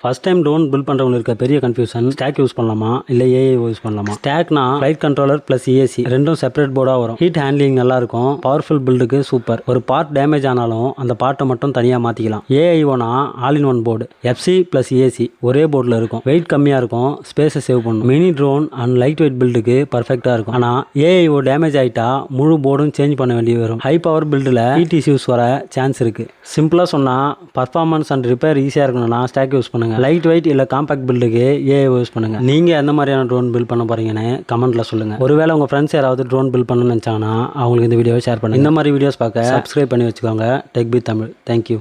First time drone build பண்ணுறவங்களுக்கு இருக்க பெரிய கன்ஃபியூஷன் ஸ்டாக் யூஸ் பண்ணலாமா இல்லை ஏஐ யூஸ் பண்ணலாமா. ஸ்டாக்னா ஃப்ளைட் கண்ட்ரோலர் ப்ளஸ் ஏசி ரெண்டும் செப்பரேட் போர்டாக வரும். ஹீட் ஹேண்ட்லிங் நல்லா இருக்கும். பவர்ஃபுல் பில்டுக்கு சூப்பர். ஒரு பார்ட் டேமேஜ் ஆனாலும் அந்த பார்ட்டை மட்டும் தனியாக மாற்றிக்கலாம். ஏஐஓனா all in one board. FC plus ESC ஒரே போர்டில் இருக்கும். வெயிட் கம்மியாக இருக்கும். ஸ்பேஸை சேவ் பண்ணும். Mini drone and light weight பில்டுக்கு பர்ஃபெக்டாக இருக்கும். ஆனால் ஏஐஓ டேமேஜ் ஆகிட்டா முழு போர்டும் சேஞ்ச் பண்ண வேண்டி வரும். ஹை பவர் பில்டில் ஹீட் இஷ்யூஸ் வர சான்ஸ் இருக்குது. சிம்பிளாக சொன்னால் பர்ஃபார்மன்ஸ் அண்ட் ரிப்பேர் ஈஸியாக இருக்கணும்னா ஸ்டாக் யூஸ் பண்ணுங்க. லைட் வெயிட் இல்ல காம்பாக்ட் பில்டுக்கு ஏஐ யூஸ் பண்ணுங்க. நீங்க எந்த மாதிரியான ட்ரோன் பில்ட் பண்ண போறீங்கன்னு கமெண்ட்ல சொல்லுங்க. ஒருவேளை உங்க ஃப்ரெண்ட்ஸ் யாராவது ட்ரோன் பில்ட் பண்ணணும்னு நினைச்சாங்கன்னா அவங்களுக்கு இந்த வீடியோவை ஷேர் பண்ணுங்க. இந்த மாதிரி வீடியோஸ் பார்க்க சப்ஸ்கிரைப் பண்ணி வச்சுக்கோங்க. Tech B Tamil. Thank you.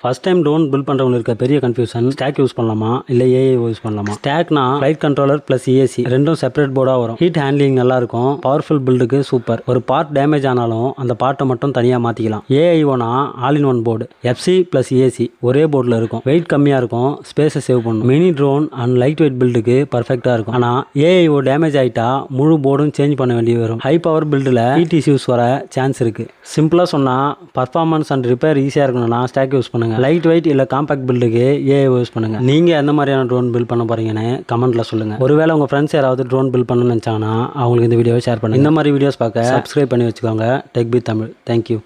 First time drone build பண்ணுறவங்களுக்கு இருக்க பெரிய கன்ஃபியூஷன் ஸ்டாக் யூஸ் பண்ணலாமா இல்லை ஏஐ யூஸ் பண்ணலாமா. ஸ்டாக்னா ஃப்ளைட் கண்ட்ரோலர் ப்ளஸ் ஏசி ரெண்டும் செப்பரேட் போர்டாக வரும். ஹீட் ஹேண்ட்லிங் நல்லா இருக்கும். பவர்ஃபுல் பில்டுக்கு சூப்பர். ஒரு பார்ட் டேமேஜ் ஆனாலும் அந்த பார்ட்டை மட்டும் தனியாக மாற்றிக்கலாம். ஏஐஓனா all in one board. FC plus ESC ஒரே போர்டில் இருக்கும். வெயிட் கம்மியாக இருக்கும். ஸ்பேஸை சேவ் பண்ணும். Mini drone and light weight பில்டுக்கு பர்ஃபெக்டாக இருக்கும். ஆனால் ஏஐஓ டேமேஜ் ஆகிட்டா முழு போர்டும் சேஞ்ச் பண்ண வேண்டி வரும். ஹை பவர் பில்டில் ஹீட் இஷ்யூஸ் வர சான்ஸ் இருக்குது. சிம்பிளாக சொன்னால் பர்ஃபார்மன்ஸ் அண்ட் ரிப்பேர் ஈஸியாக இருக்கணும்னா ஸ்டாக் யூஸ் பண்ணுங்க. லைட் வெயிட் இல்ல காம்பாக்ட் பில்டுக்கு ஏஐ யூஸ் பண்ணுங்க. நீங்க எந்த மாதிரியான ட்ரோன் பில்ட் பண்ண போறீங்கன்னு கமெண்ட்ல சொல்லுங்க. ஒருவேளை உங்க ஃப்ரெண்ட்ஸ் யாராவது ட்ரோன் பில்ட் பண்ணணும்னு நினைச்சாங்கன்னா அவங்களுக்கு இந்த வீடியோவை ஷேர் பண்ணுங்க. இந்த மாதிரி வீடியோஸ் பார்க்க சப்ஸ்கிரைப் பண்ணி வச்சுக்கோங்க. Tech B Tamil. Thank you.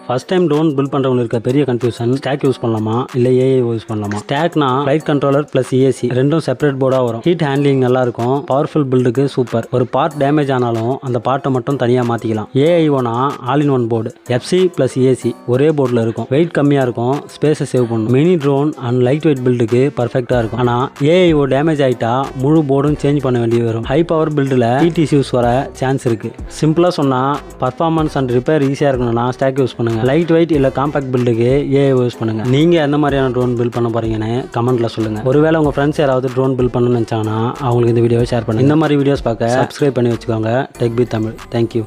First time drone build பண்ணுறவங்களுக்கு இருக்க பெரிய கன்ஃபியூஷன் ஸ்டாக் யூஸ் பண்ணலாமா இல்லை ஏஐ யூஸ் பண்ணலாமா. ஸ்டாக்னா ஃப்ளைட் கண்ட்ரோலர் ப்ளஸ் ஏசி ரெண்டும் செப்பரேட் போர்டாக வரும். ஹீட் ஹேண்ட்லிங் நல்லா இருக்கும். பவர்ஃபுல் பில்டுக்கு சூப்பர். ஒரு பார்ட் டேமேஜ் ஆனாலும் அந்த பார்ட்டை மட்டும் தனியாக மாற்றிக்கலாம். ஏஐஓனா all in one board. FC plus ESC ஒரே போர்டில் இருக்கும். வெயிட் கம்மியாக இருக்கும். ஸ்பேஸை சேவ் பண்ணும். Mini drone and light weight பில்டுக்கு பர்ஃபெக்டாக இருக்கும். ஆனால் ஏஐஓ டேமேஜ் ஆகிட்டா முழு போர்டும் சேஞ்ச் பண்ண வேண்டி வரும். ஹை பவர் பில்டில் ஹீட் இஷ்யூஸ் வர சான்ஸ் இருக்குது. சிம்பிளாக சொன்னால் பர்ஃபார்மன்ஸ் அண்ட் ரிப்பேர் ஈஸியாக இருக்கணும்னா ஸ்டாக் யூஸ் பண்ணுங்க. லைட் வெயிட் இல்ல காம்பாக்ட் பில்டுக்கு ஏஐ யூஸ் பண்ணுங்க. நீங்க எந்த மாதிரியான ட்ரோன் பில்ட் பண்ண போறீங்கன்னு கமெண்ட்ல சொல்லுங்க. ஒருவேளை உங்க ஃப்ரெண்ட்ஸ் யாராவது ட்ரோன் பில்ட் பண்ணணும்னு நினைச்சாங்கன்னா அவங்களுக்கு இந்த வீடியோவை ஷேர் பண்ணுங்க. இந்த மாதிரி வீடியோஸ் பார்க்க சப்ஸ்கிரைப் பண்ணி வச்சுக்கோங்க. Tech B Tamil. தேங்க்யூ.